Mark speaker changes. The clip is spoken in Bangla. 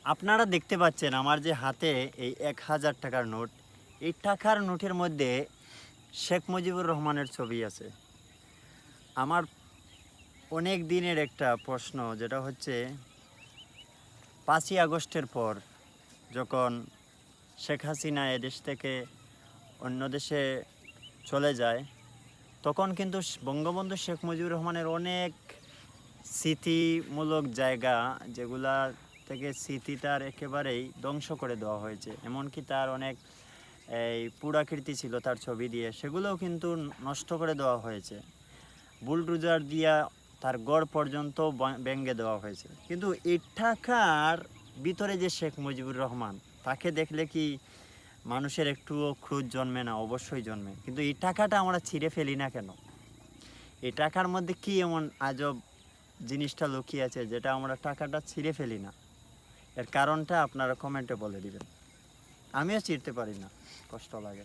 Speaker 1: আপনারা দেখতে পাচ্ছেন আমার যে হাতে এই ১,০০০ টাকার নোট, এই টাকার নোটের মধ্যে শেখ মুজিবুর রহমানের ছবি আছে। আমার অনেক দিনের একটা প্রশ্ন, যেটা হচ্ছে ৫ই আগস্টের পর যখন শেখ হাসিনা এদেশ থেকে অন্য দেশে চলে যায়, তখন কিন্তু বঙ্গবন্ধু শেখ মুজিবুর রহমানের অনেক স্মৃতিমূলক জায়গা, যেগুলা থেকে স্মৃতি তার একেবারেই ধ্বংস করে দেওয়া হয়েছে। এমনকি তার অনেক এই পুরাকীর্তি ছিল তার ছবি দিয়ে, সেগুলোও কিন্তু নষ্ট করে দেওয়া হয়েছে। বুলডোজার দিয়া তার গড় পর্যন্ত ভেঙে দেওয়া হয়েছে। কিন্তু এই টাকার ভিতরে যে শেখ মুজিবুর রহমান, তাকে দেখলে কি মানুষের একটুও ক্রোধ জন্মে না? অবশ্যই জন্মে। কিন্তু এই টাকাটা আমরা ছিঁড়ে ফেলি না কেন? এই টাকার মধ্যে কি এমন আজব জিনিসটা লুকিয়ে আছে যেটা আমরা টাকাটা ছিঁড়ে ফেলি না? এর কারণটা আপনারা কমেন্টে বলে দিবেন। আমিও চিনতে পারি না, কষ্ট লাগে।